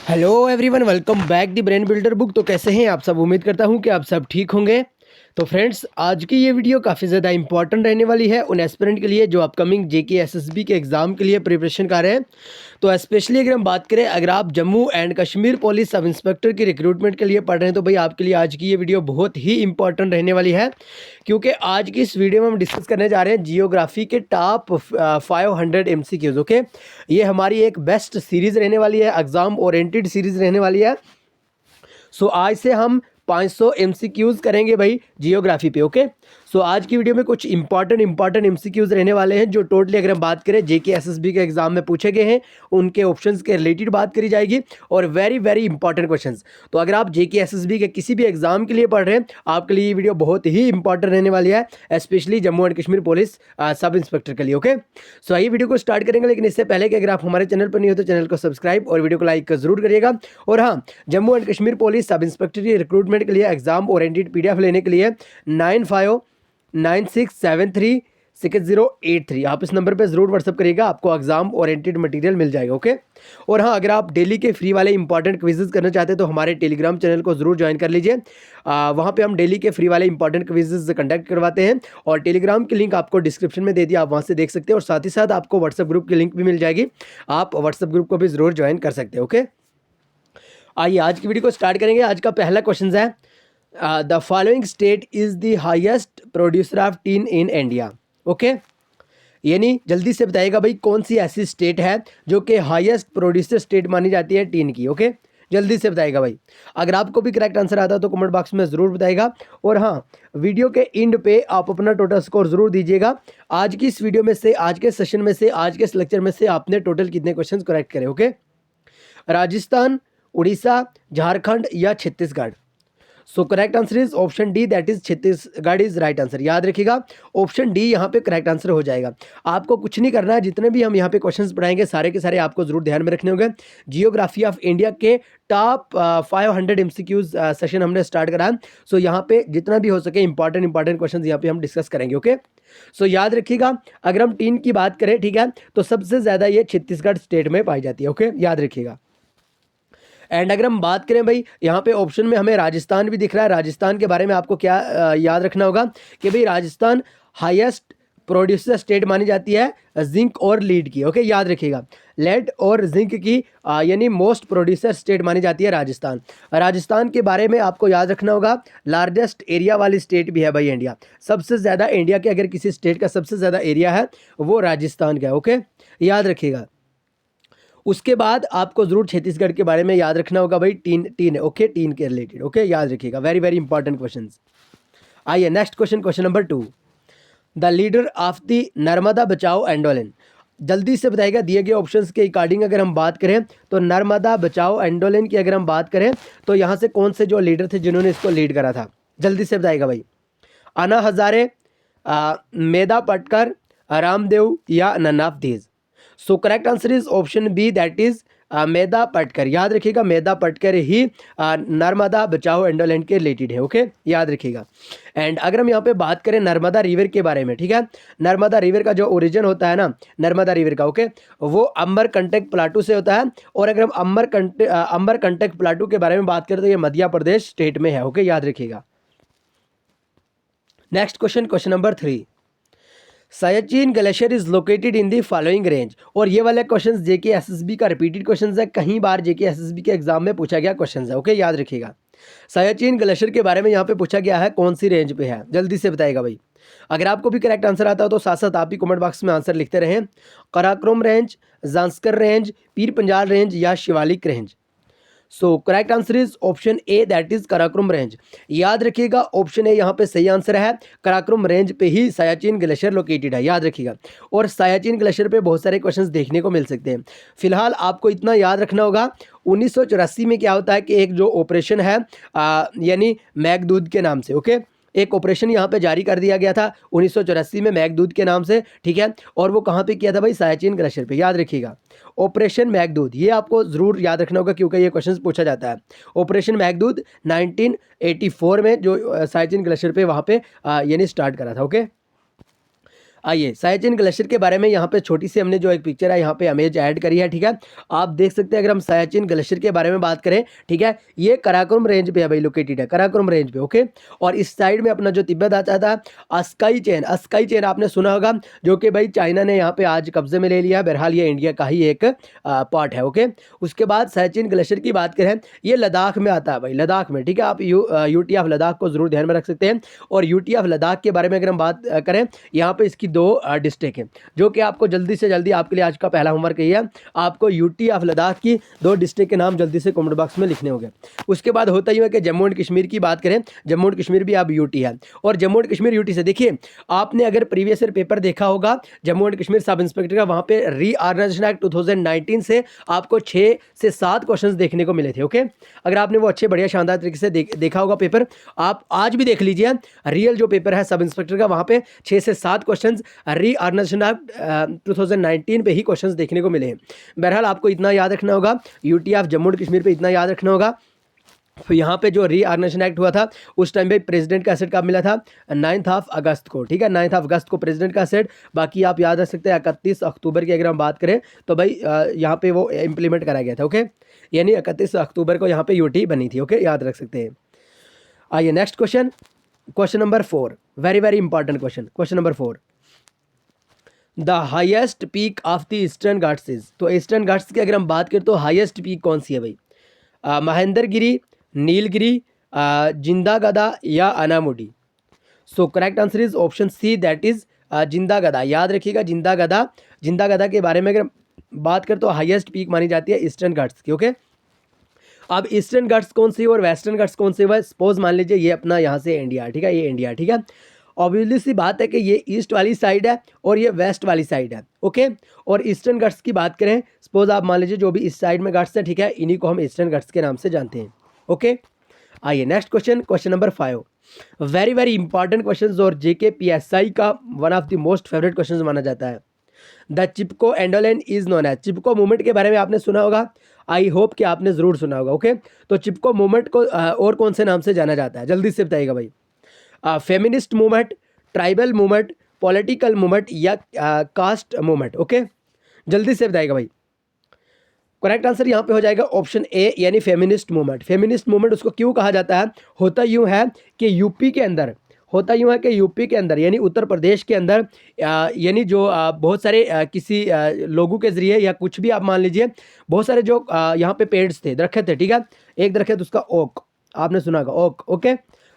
Hello everyone, welcome back the brain builder book. तो कैसे हैं आप सब? उम्मीद करता हूं कि आप सब ठीक होंगे। तो फ्रेंड्स, आज की ये वीडियो काफ़ी ज़्यादा इंपॉर्टेंट रहने वाली है उन एस्पिरेंट के लिए जो अपकमिंग जेके एसएसबी के एग्ज़ाम के लिए प्रिपरेशन कर रहे हैं। तो स्पेशली अगर हम बात करें, अगर आप Jammu and Kashmir police sub inspector की रिक्रूटमेंट के लिए पढ़ रहे हैं तो भाई आपके लिए आज की ये वीडियो बहुत ही इंपॉर्टेंट रहने वाली है, क्योंकि आज की इस वीडियो में हम डिस्कस करने जा रहे हैं जियोग्राफी के टॉप 500 MCQs। ओके, ये हमारी एक बेस्ट सीरीज़ रहने वाली है, एग्ज़ाम ओरिएंटेड सीरीज़ रहने वाली है। सो आज से हम 500 MCQs करेंगे भाई जियोग्राफी पे। ओके, सो आज की वीडियो में कुछ इंपॉर्टेंट MCQs रहने वाले हैं जो टोटली अगर हम बात करें जेके एसएसबी के एग्जाम में पूछे गए हैं, उनके ऑप्शंस के रिलेटेड बात करी जाएगी और वेरी इंपॉर्टेंट क्वेश्चंस। तो अगर आप जेके एसएसबी के किसी भी एग्जाम के लिए पढ़ रहे हैं, आपके लिए ये वीडियो बहुत ही इंपॉर्टेंट रहने वाली है, specially Jammu and Kashmir police sub inspector के लिए। ओके, सो आइए वीडियो को स्टार्ट करेंगे, लेकिन इससे पहले कि अगर आप हमारे चैनल पर नहीं हो तो चैनल को सब्सक्राइब और वीडियो को लाइक जरूर करिएगा। और हाँ, Jammu and Kashmir police sub inspector की रिक्रूटमेंट के लिए एग्जाम ओरिएंटेड PDF लेने के लिए 9596736083 आप इस नंबर पे ज़रूर व्हाट्सअप करिएगा, आपको एग्जाम ओरिएंटेड मटेरियल मिल जाएगा। ओके, और हाँ, अगर आप डेली के फ्री वाले इंपॉर्टेंट क्विजेज करना चाहते हैं तो हमारे टेलीग्राम चैनल को ज़रूर ज्वाइन कर लीजिए। वहाँ पे हम डेली के फ्री वाले इंपॉर्टेंट क्विजेज कंडक्ट करवाते हैं और टेलीग्राम की लिंक आपको डिस्क्रिप्शन में दे दिया, आप वहाँ से देख सकते हैं। और साथ ही साथ आपको व्हाट्सअप ग्रुप की लिंक भी मिल जाएगी, आप व्हाट्सअप ग्रुप को भी ज़रूर ज्वाइन कर सकते हैं। ओके, आइए आज की वीडियो को स्टार्ट करेंगे। आज का पहला क्वेश्चन है, the following state is the highest producer of tin in India. Okay, यानी जल्दी से बताइएगा भाई कौन सी ऐसी स्टेट है जो कि हाईएस्ट प्रोड्यूसर स्टेट मानी जाती है टीन की। ओके, जल्दी से बताइएगा भाई। अगर आपको भी करेक्ट आंसर आता है तो कमेंट बॉक्स में ज़रूर बताइएगा। और हाँ, वीडियो के एंड पे आप अपना टोटल स्कोर ज़रूर दीजिएगा। आज की इस वीडियो में से, आज के सेशन में से, आज के इस लेक्चर में से आपने टोटल कितने क्वेश्चन करेक्ट करे। ओके, राजस्थान, उड़ीसा, झारखंड या छत्तीसगढ़? सो correct answer is option D, that is Chhattisgarh is right answer. याद रखिएगा, ऑप्शन डी यहाँ पे करेक्ट आंसर हो जाएगा। आपको कुछ नहीं करना है, जितने भी हम यहाँ पे क्वेश्चंस पढ़ाएंगे सारे के सारे आपको जरूर ध्यान में रखने होंगे। जियोग्राफी ऑफ इंडिया के टॉप 500 MCQs सेशन हमने स्टार्ट करा है। सो यहाँ पे जितना भी हो सके इंपॉर्टेंट क्वेश्चन यहाँ पे हम डिस्कस करेंगे। ओके, सो याद रखिएगा, अगर हम टीन की बात करें, ठीक है, तो सबसे ज्यादा ये छत्तीसगढ़ स्टेट में पाई जाती है। ओके, याद रखिएगा। एंड अगर हम बात करें भाई, यहाँ पे ऑप्शन में हमें राजस्थान भी दिख रहा है। राजस्थान के बारे में आपको क्या याद रखना होगा कि भाई राजस्थान हाईएस्ट प्रोड्यूसर स्टेट मानी जाती है जिंक और लीड की। ओके, याद रखिएगा, लेड और जिंक की यानी मोस्ट प्रोड्यूसर स्टेट मानी जाती है राजस्थान। राजस्थान के बारे में आपको याद रखना होगा, लार्जेस्ट एरिया वाली स्टेट भी है भाई इंडिया। सबसे ज़्यादा इंडिया के अगर किसी स्टेट का सबसे ज़्यादा एरिया है वो राजस्थान का है। ओके, याद रखिएगा। उसके बाद आपको जरूर छत्तीसगढ़ के बारे में याद रखना होगा भाई, टीन। ओके, टीन के रिलेटेड। ओके, याद रखिएगा, वेरी इंपॉर्टेंट क्वेश्चंस। आइए next question, question number 2, the leader of the Narmada बचाओ आंदोलन। जल्दी से बताइएगा दिए गए ऑप्शंस के अकॉर्डिंग अगर हम बात करें तो नर्मदा बचाओ आंदोलन की अगर हम बात करें तो यहाँ से कौन से जो लीडर थे जिन्होंने इसको लीड करा था? जल्दी से बताइएगा भाई। अन्ना हजारे, मेधा पाटकर, रामदेव या नन्नाफ देज? So correct answer is option B, that is Medha Patkar. याद रखिएगा, मेधा पाटकर ही नर्मदा बचाओ आंदोलन के रिलेटेड है। ओके, याद रखिएगा। एंड अगर हम यहाँ पे बात करें नर्मदा रिवर के बारे में, ठीक है, नर्मदा रिवर का जो ओरिजिन होता है ना नर्मदा रिवर का, ओके, वो अमरकंटक प्लाटू से होता है। और अगर हम अमरकंटक प्लाटू के बारे में बात करें तो ये मध्य प्रदेश स्टेट में है। ओके, याद रखिएगा। Next question, question number 3, Siachen glacier is located in the following range. और ये वाला क्वेश्चन जेके एसएसबी का रिपीटेड क्वेश्चन है, कहीं बार जेके एसएसबी के एग्जाम में पूछा गया क्वेश्चन है। ओके, याद रखिएगा। सयाचिन ग्लेशियर के बारे में यहाँ पे पूछा गया है, कौन सी रेंज पे है? जल्दी से बताइएगा भाई। अगर आपको भी करेक्ट आंसर आता हो तो साथ साथ आप भी कमेंट बॉक्स में आंसर लिखते रहें। Karakoram range, Zanskar range, Pir Panjal range या Shivalik range? So correct answer is option A, that is Karakoram range. याद रखिएगा, ऑप्शन ए यहाँ पे सही आंसर है। कराकोरम रेंज पे ही सयाचिन ग्लेशियर लोकेटेड है, याद रखिएगा। और सयाचिन ग्लेशियर पे बहुत सारे क्वेश्चंस देखने को मिल सकते हैं। फिलहाल आपको इतना याद रखना होगा, 1984 में क्या होता है कि एक जो ऑपरेशन है यानी मेघदूत के नाम से, ओके, एक ऑपरेशन यहाँ पे जारी कर दिया गया था 1984 में मेघदूत के नाम से, ठीक है। और वो कहाँ पे किया था भाई? सयाचिन ग्लेशियर पे, याद रखिएगा। ऑपरेशन मेघदूत, ये आपको जरूर याद रखना होगा क्योंकि ये क्वेश्चन पूछा जाता है। ऑपरेशन मेघदूत 1984 में जो सयाचिन ग्लेशियर पे वहाँ पे यानी स्टार्ट करा था। ओके, आइए सायाचिन ग्लेशियर के बारे में यहाँ पे छोटी सी हमने जो एक पिक्चर है यहाँ पे इमेज ऐड करी है, ठीक है। आप देख सकते हैं अगर हम सायाचिन ग्लेशियर के बारे में बात करें, ठीक है, ये कराकोरम रेंज पे है भाई, लोकेटेड है कराकोरम रेंज पे, ओके। और इस साइड में अपना जो तिब्बत आता था, अस्काई चेन आपने सुना होगा, जो कि भाई चाइना ने यहाँ पे आज कब्जे में ले लिया। बहरहाल ये इंडिया का ही एक पार्ट है, ओके। उसके बाद सायाचिन ग्लेशियर की बात करें, ये लद्दाख में आता है भाई, लद्दाख में, ठीक है। आप यूटी ऑफ लद्दाख को जरूर ध्यान में रख सकते हैं। और यूटी ऑफ लद्दाख के बारे में अगर हम बात करें, यहाँ पे इसकी 2 डिस्ट्रिक्ट हैं, जो कि आपको जल्दी से जल्दी आपके लिए आज का पहला होमवर्क यही है, आपको यूटी ऑफ लद्दाख की 2 डिस्ट्रिक्ट के नाम जल्दी से कमेंट बॉक्स में लिखने होंगे। उसके बाद होता ही है कि जम्मू एंड कश्मीर की बात करें, जम्मू एंड कश्मीर भी अब यूटी है। और जम्मू एंड कश्मीर यूटी से देखिए, आपने अगर प्रीवियस ईयर पेपर देखा होगा Jammu and Kashmir sub inspector का, वहाँ पे रीऑर्गेनाइजेशन एक्ट 2019 से आपको 6 से 7 क्वेश्चन देखने को मिले थे, ओके। अगर आपने वो अच्छे बढ़िया शानदार तरीके से देखा होगा पेपर, आप आज भी देख लीजिए, रियल जो पेपर है सब इंस्पेक्टर का, वहाँ पे 6 से 7 क्वेश्चन रीऑर्गेनाइजेशन एक्ट 2019 पे ही क्वेश्चंस देखने को मिले हैं। बहरहाल आपको इतना याद रखना होगा, UT of Jammu and Kashmir पे इतना याद रखना होगा। तो यहाँ पे जो रीऑर्गेनाइजेशन एक्ट हुआ था उस टाइम पे प्रेसिडेंट का एसेट कब मिला था, 9 अगस्त को, ठीक है, 9 अगस्त को प्रेसिडेंट का एसेट। बाकी आप याद रख सकते हैं 31 अक्टूबर की अगर हम बात करें तो भाई यहाँ पे वो इम्प्लीमेंट करा गया था, ओके। यानी 31 अक्टूबर को यहाँ पे यूटी बनी थी, ओके, याद रख सकते हैं। आइए next question number 4, very very important question number 4, the highest peak of the eastern Ghats is. तो ईस्टर्न घाट्स की अगर हम बात करें तो हाईएस्ट पीक कौन सी है भाई, महेंद्रगिरी, नीलगिरी, जिंदा गदा या Anamudi. So correct answer is option C, that is जिंदा गदा। याद रखिएगा जिंदा गदा के बारे में अगर बात करें तो हाईएस्ट पीक मानी जाती है ईस्टर्न घाट्स की, ओके। अब ईस्टर्न घाट्स कौन सी और वेस्टर्न घाट्स कौन सी है, सपोज मान लीजिए ये अपना यहाँ से इंडिया, ठीक है, ये इंडिया, ठीक है। ऑब्वियसली सी बात है कि ये ईस्ट वाली साइड है और ये वेस्ट वाली साइड है, ओके। और ईस्टर्न घाट्स की बात करें, सपोज आप मान लीजिए जो भी इस साइड में घाट्स है, ठीक है, इन्हीं को हम ईस्टर्न घाट्स के नाम से जानते हैं, ओके। आइए next question number 5, very very important question और जेके पीएसआई का one of the most favourite question माना जाता है। The Chipko Andolan is known as. Chipko movement के बारे में आपने सुना होगा, आई होप कि आपने जरूर सुना होगा, ओके। तो चिपको मूवमेंट को और कौन से नाम से जाना जाता है, जल्दी से बताइएगा भाई। Feminist movement, tribal movement, political movement या कास्ट मूवमेंट, ओके, जल्दी से बताइएगा भाई। करेक्ट आंसर यहाँ पे हो जाएगा ऑप्शन ए, यानी फेमिनिस्ट मूवमेंट। फेमिनिस्ट मूवमेंट उसको क्यों कहा जाता है, होता यूँ है कि यूपी के अंदर यानी उत्तर प्रदेश के अंदर यानी जो बहुत सारे किसी लोगों के ज़रिए या कुछ भी आप मान लीजिए, बहुत सारे जो यहाँ पे पेड्स थे, दरख्त थे, ठीक है। एक दरख्त उसका ओक, आपने सुना होगा ओक, ओके।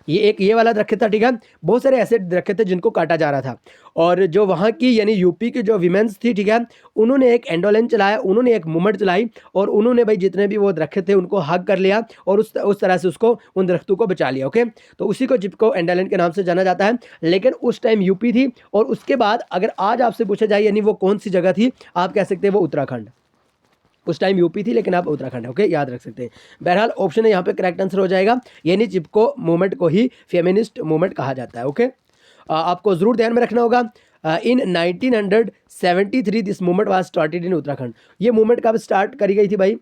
ये वाला दरख्त था, ठीक है। बहुत सारे ऐसे दरख्त थे जिनको काटा जा रहा था, और जो वहाँ की यानी यूपी की जो वीमेंस थी, ठीक है, उन्होंने एक एंडोलन चलाया, उन्होंने एक मूवमेंट चलाई और उन्होंने भाई जितने भी वो दरख्त थे उनको हग कर लिया और उस तरह से उसको उन दरख्तों को बचा लिया, ओके। तो उसी को चिपको एंडोलन के नाम से जाना जाता है। लेकिन उस टाइम यूपी थी, और उसके बाद अगर आज आपसे पूछा जाए यानी वो कौन सी जगह थी, आप कह सकते हैं वो उत्तराखंड। उस टाइम यूपी थी लेकिन आप उत्तराखंड है, ओके, याद रख सकते हैं। बहरहाल ऑप्शन है यहाँ पे करेक्ट आंसर हो जाएगा, यानी चिपको मूवमेंट को ही फेमिनिस्ट मूवमेंट कहा जाता है, ओके। आपको जरूर ध्यान में रखना होगा, इन 1973 this movement was started in Uttarakhand. ये मूवमेंट कब स्टार्ट करी गई थी भाई,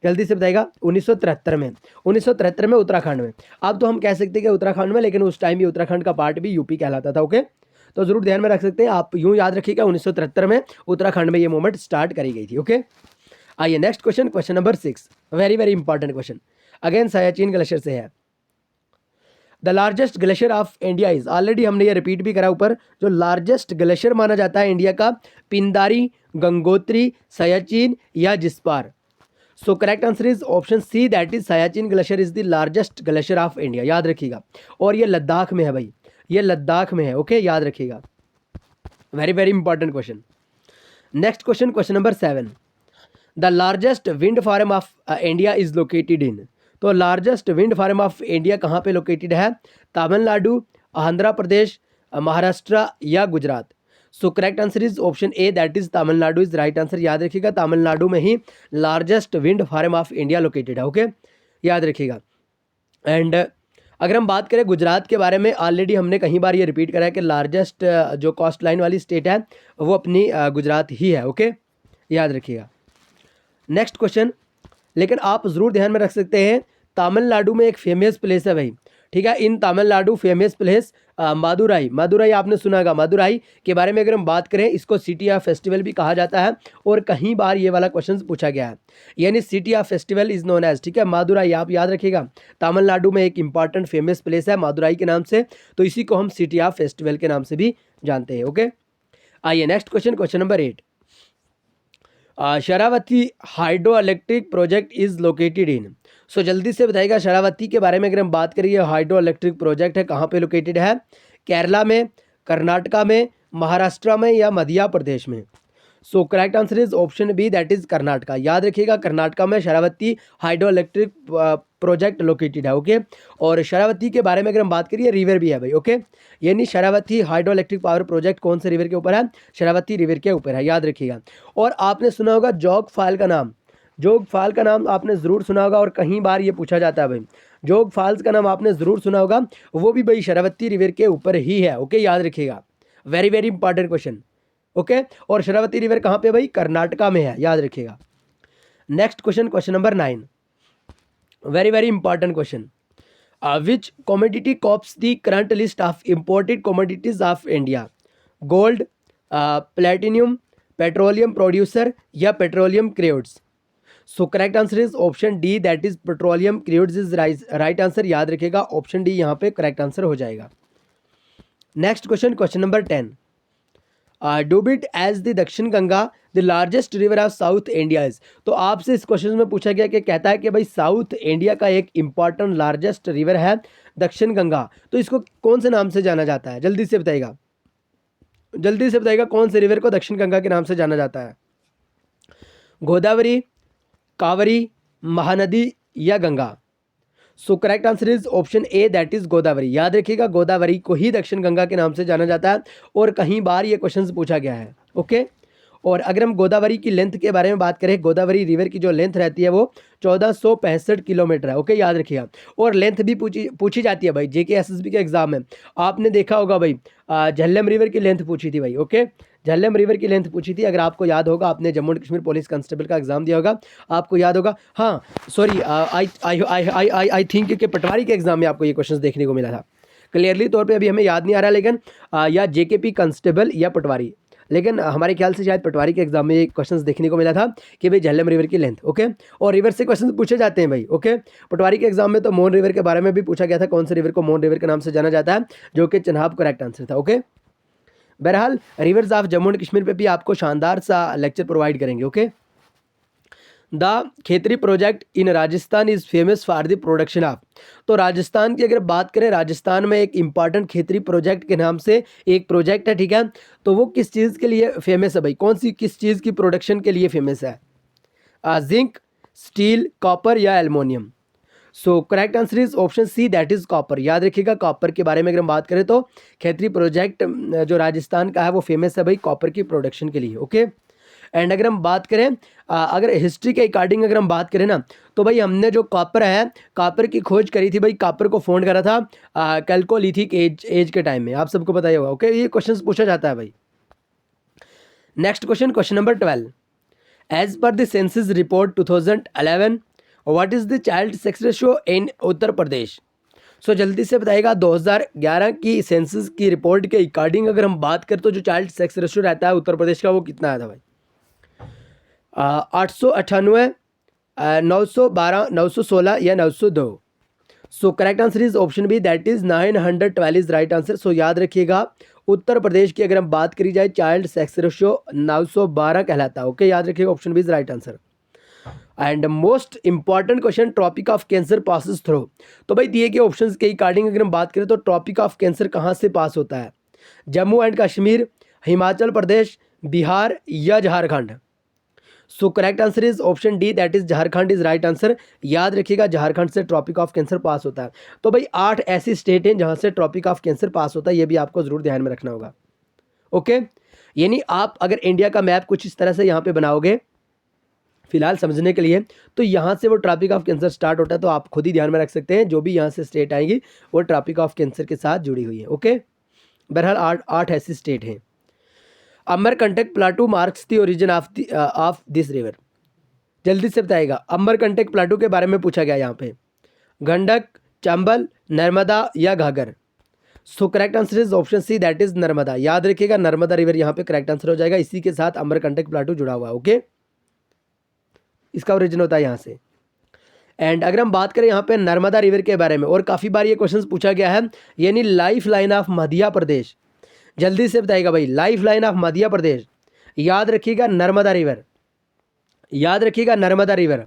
जल्दी से बताएगा। 1973 में, 1973 में उत्तराखंड में। अब तो हम कह सकते हैं कि उत्तराखंड में, लेकिन उस टाइम भी उत्तराखंड का पार्ट भी यूपी कहलाता था, ओके। तो जरूर ध्यान में रख सकते हैं आप, यूँ याद रखिएगा 1973 में उत्तराखंड में ये मूवमेंट स्टार्ट करी गई थी, ओके। आइए next question number 6, very very important question, again Siachen glacier से है। The largest glacier of India is, already हमने ये रिपीट भी करा ऊपर, जो लार्जेस्ट ग्लेशियर माना जाता है इंडिया का, पिंदारी, गंगोत्री, सायाचिन या Jispar. So correct answer is option C, that is Siachen glacier is the largest glacier of India, याद रखिएगा। और ये लद्दाख में है भाई, ये लद्दाख में है, ओके, याद रखिएगा। Very very important question. Next question number 7, the largest wind farm of India is located in. तो largest wind farm of India कहाँ पे लोकेटेड है, तमिलनाडु, आंध्र प्रदेश, महाराष्ट्र या Gujarat. So correct answer is option A, that is Tamil Nadu is right answer. याद रखिएगा तमिलनाडु में ही largest wind farm of India located है, ओके, याद रखिएगा। एंड अगर हम बात करें गुजरात के बारे में, ऑलरेडी हमने कई बार ये रिपीट करा है कि लार्जेस्ट जो कोस्ट लाइन वाली स्टेट है वो अपनी गुजरात ही है, ओके, याद रखिएगा। नेक्स्ट क्वेश्चन, लेकिन आप ज़रूर ध्यान में रख सकते हैं, तमिलनाडु में एक फेमस प्लेस है भाई, ठीक है। इन तमिलनाडु फेमस प्लेस मदुराई, मदुराई आपने सुना होगा। मदुराई के बारे में अगर हम बात करें, इसको सिटी ऑफ फेस्टिवल भी कहा जाता है और कहीं बार ये वाला क्वेश्चन पूछा गया है, यानी city of festival is known as, ठीक है। मदुराई आप याद रखिएगा, तमिलनाडु में एक इंपॉर्टेंट फेमस प्लेस है मदुराई के नाम से, तो इसी को हम सिटी ऑफ फेस्टिवल के नाम से भी जानते हैं। ओके, आइए next question, question number 8। Sharavathi hydro electric project is located in. So जल्दी से बताइएगा, शरावती के बारे में अगर हम बात करें, हाइड्रो इलेक्ट्रिक प्रोजेक्ट है, कहाँ पे लोकेटेड है? केरला में, कर्नाटका में, महाराष्ट्र में या मध्य प्रदेश में? So correct answer is option B, that is Karnataka. याद रखिएगा, कर्नाटका में Sharavati hydro electric project located है। ओके, और शरावती के बारे में अगर हम बात करिए, रिवर भी है भाई। ओके, यानी Sharavati hydro electric power project कौन से रिवर के ऊपर है? शरावती रिवर के ऊपर है, याद रखिएगा। और आपने सुना होगा जोग फाल का नाम, जोग फाल का नाम आपने ज़रूर सुना होगा और कहीं बार ये पूछा जाता है भाई। जोग फाल्स का नाम आपने ज़रूर सुना होगा, वो भी भाई शरावती रिवर के ऊपर ही है। ओके, याद रखिएगा, very very important question. Okay, और शरावती रिवर कहाँ पे भाई? कर्नाटका में है, याद रखिएगा। Next question, question number 9, very very important question. Which commodity tops the current list of imported commodities of India? Gold, platinum, petroleum producer या petroleum crudes? So correct answer is option D, that is petroleum crudes is right answer. याद रखिएगा, option D यहाँ पे correct answer हो जाएगा। Next question, question number 10। Dubbed as the Dakshin Ganga the largest river of South India is. तो आपसे इस question में पूछा गया कि कहता है कि भाई साउथ इंडिया का एक इंपॉर्टेंट लार्जेस्ट रिवर है दक्षिण गंगा, तो इसको कौन से नाम से जाना जाता है? जल्दी से बताइएगा, जल्दी से बताइएगा, कौन से रिवर को दक्षिण गंगा के नाम से जाना जाता है? गोदावरी, कावरी, महानदी या गंगा? सो correct answer is option A, that is Godavari. याद रखिएगा, गोदावरी को ही दक्षिण गंगा के नाम से जाना जाता है और कहीं बार ये क्वेश्चन पूछा गया है। ओके, और अगर हम गोदावरी की लेंथ के बारे में बात करें, गोदावरी रिवर की जो लेंथ रहती है वो 1465 किलोमीटर है। ओके, याद रखिएगा। और लेंथ भी पूछी जाती है भाई, जेके एसएसबी के एग्जाम में आपने देखा होगा भाई, झेलम रिवर की लेंथ पूछी थी भाई। ओके, झेलम रिवर की लेंथ पूछी थी, अगर आपको याद होगा, आपने Jammu and Kashmir police constable का एग्जाम दिया होगा, आपको याद होगा। हाँ सॉरी, आई थिंक कि पटवारी के एग्जाम में आपको ये क्वेश्चन देखने को मिला था। क्लियरली तौर पे अभी हमें याद नहीं आ रहा, लेकिन या जेकेपी कांस्टेबल या पटवारी, लेकिन हमारे ख्याल से शायद पटवारी के एग्जाम में ये क्वेश्चंस देखने को मिला था कि भाई झेलम रिवर की लेंथ। ओके, और रिवर से क्वेश्चंस पूछे जाते हैं भाई। ओके, पटवारी के एग्जाम में तो मोन रिवर के बारे में भी पूछा गया था, कौन से रिवर को मोन रिवर के नाम से जाना जाता है, जो कि चनाब करेक्ट आंसर था। ओके, बहरहाल reverse of Jammu and Kashmir पे भी आपको शानदार सा लेक्चर प्रोवाइड करेंगे। Okay, the Khetri project in Rajasthan is famous for the production of. तो राजस्थान की अगर बात करें, राजस्थान में एक इंपॉर्टेंट खेतरी प्रोजेक्ट के नाम से एक प्रोजेक्ट है, ठीक है। तो वो किस चीज़ के लिए फेमस है भाई? कौन सी किस चीज़ की प्रोडक्शन के लिए फेमस है? जिंक, स्टील, कॉपर या aluminium? So correct answer is option C, that is copper. याद रखिएगा, कॉपर के बारे में अगर हम बात करें तो खेतरी प्रोजेक्ट जो राजस्थान का है वो फेमस है भाई कॉपर की प्रोडक्शन के लिए। ओके, एंड अगर हम बात करें, अगर हिस्ट्री के अकॉर्डिंग अगर हम बात करें ना, तो भाई हमने जो कॉपर है, कॉपर की खोज करी थी भाई, कॉपर को फाउंड करा था कैल्कोलिथिक एज के टाइम में, आप सबको पता ही होगा। ओके, ये क्वेश्चन पूछा जाता है भाई। Next question, question number 12। As per the census report 2011 what is the child sex ratio in Uttar Pradesh? So जल्दी से बताइएगा, 2011 की सेंसस की रिपोर्ट के अकॉर्डिंग अगर हम बात करें तो जो चाइल्ड सेक्स रेशियो रहता है उत्तर प्रदेश का वो कितना आया था भाई? 898, 912, 916 या 902? So correct answer is option B, that is 912 is right answer. So याद रखिएगा, उत्तर प्रदेश की अगर हम बात करी जाए, चाइल्ड सेक्स रेशियो 912 कहलाता है। ओके, याद रखिएगा, option B is right answer. And most important question, Tropic of Cancer passes through. तो भाई दिए गए ऑप्शंस के अकॉर्डिंग अगर हम बात करें तो ट्रॉपिक ऑफ कैंसर कहाँ से पास होता है? जम्मू एंड कश्मीर, हिमाचल प्रदेश, बिहार या झारखंड? सो correct answer is option D, that is Jharkhand is right answer. याद रखिएगा, झारखंड से ट्रॉपिक ऑफ कैंसर पास होता है। तो भाई 8 ऐसी स्टेट हैं जहां से ट्रॉपिक ऑफ कैंसर पास होता है, ये भी आपको जरूर ध्यान में रखना होगा। ओके, यानी आप अगर इंडिया का मैप कुछ इस तरह से यहाँ पे बनाओगे फिलहाल समझने के लिए, तो यहाँ से वो ट्रॉपिक ऑफ कैंसर स्टार्ट होता है, तो आप खुद ही ध्यान में रख सकते हैं, जो भी यहाँ से स्टेट आएंगी वो ट्रॉपिक ऑफ कैंसर के साथ जुड़ी हुई है। ओके, बहरहाल 8 ऐसी स्टेट हैं। Amarkantak plateau marks the origin of this river. जल्दी से बताइएगा, अमरकंटक प्लाटू के बारे में पूछा गया यहाँ पे। गंडक, चंबल, नर्मदा या Ghaghara. So correct answer is option C, that is Narmada. याद रखिएगा नर्मदा रिवर यहाँ पे करेक्ट आंसर हो जाएगा। इसी के साथ अमरकंटक प्लाटू जुड़ा हुआ है। ओके, इसका ओरिजिन होता है यहाँ से। एंड अगर हम बात करें यहाँ पे नर्मदा रिवर के बारे में, और काफ़ी बार ये क्वेश्चन पूछा गया है, यानी life line of Madhya Pradesh. जल्दी से बताइएगा भाई, life line of Madhya Pradesh. याद रखिएगा नर्मदा रिवर, याद रखिएगा Narmada river,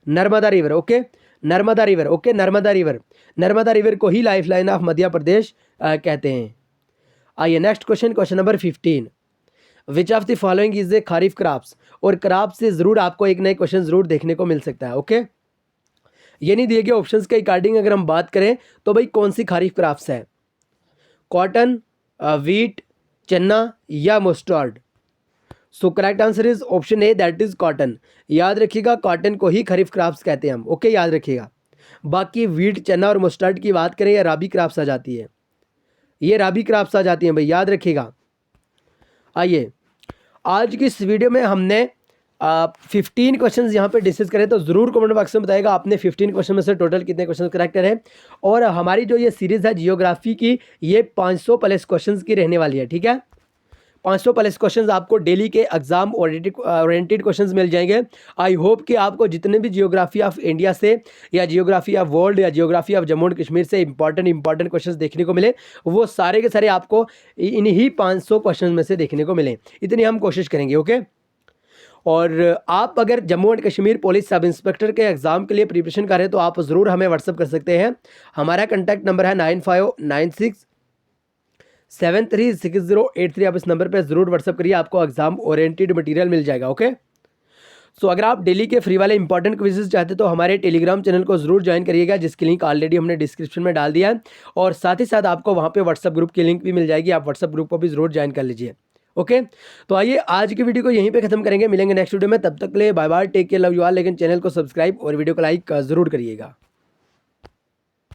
Narmada river. Okay, Narmada river. Okay, Narmada river, Narmada river को ही life line of Madhya Pradesh कहते हैं। आइए next question, question number 15। Which of the following is a kharif crops. और क्रॉप से जरूर आपको एक नए क्वेश्चन जरूर देखने को मिल सकता है। ओके, ये नहीं दिए गए ऑप्शंस के अकॉर्डिंग अगर हम बात करें तो भाई कौन सी खरीफ क्रॉप्स है, कॉटन, वीट, चना या mustard. So correct answer is option A, that is cotton. याद रखिएगा कॉटन को ही खरीफ क्रॉप्स कहते हैं हम। ओके, याद रखिएगा। बाकी वीट, चना और मस्टर्ड की बात करें या राबी क्रॉप्स आ जाती है, ये राबी क्रॉप्स आ जाती हैं भाई, याद रखिएगा। आइए आज की इस वीडियो में हमने 15 क्वेश्चंस यहाँ पे डिस्कस करें, तो ज़रूर कमेंट बॉक्स में बताएगा आपने 15 क्वेश्चन में से टोटल कितने क्वेश्चन करेक्ट करे। और हमारी जो ये सीरीज़ है जियोग्राफी की, ये 500 प्लस क्वेश्चंस की रहने वाली है। ठीक है, 500 प्लस क्वेश्चंस आपको डेली के एग्जाम ओरिएंटेड क्वेश्चंस मिल जाएंगे। आई होप कि आपको जितने भी जियोग्राफी ऑफ इंडिया से या जियोग्राफी ऑफ वर्ल्ड या geography of Jammu and Kashmir से इंपॉर्टेंट क्वेश्चंस देखने को मिले, वो सारे के सारे आपको इन्हीं 500 क्वेश्चन में से देखने को मिले। इतनी हम कोशिश करेंगे। ओके, और आप अगर Jammu and Kashmir police sub inspector के एग्ज़ाम के लिए प्रिपरेशन कर रहे हैं तो आप ज़रूर हमें व्हाट्सअप कर सकते हैं। हमारा कॉन्टैक्ट नंबर है 9596736083। आप इस नंबर पे ज़रूर व्हाट्सअप करिए, आपको एग्जाम ओरिएंटेड मटेरियल मिल जाएगा। ओके, सो अगर आप डेली के फ्री वाले इंपॉर्टेंट क्विजेस चाहते तो हमारे टेलीग्राम चैनल को जरूर ज्वाइन करिएगा, जिसकी लिंक ऑलरेडी हमने डिस्क्रिप्शन में डाल दिया है। और साथ ही साथ आपको वहाँ पे व्हाट्सअप ग्रुप की लिंक भी मिल जाएगी, आप व्हाट्सअप ग्रुप को भी जरूर ज्वाइन कर लीजिए। ओके, तो आइए आज की वीडियो को यहीं पे खत्म करेंगे, मिलेंगे नेक्स्ट वीडियो में। तब तक के लिए bye bye, take care, love you all. लेकिन चैनल को सब्सक्राइब और वीडियो को लाइक जरूर करिएगा।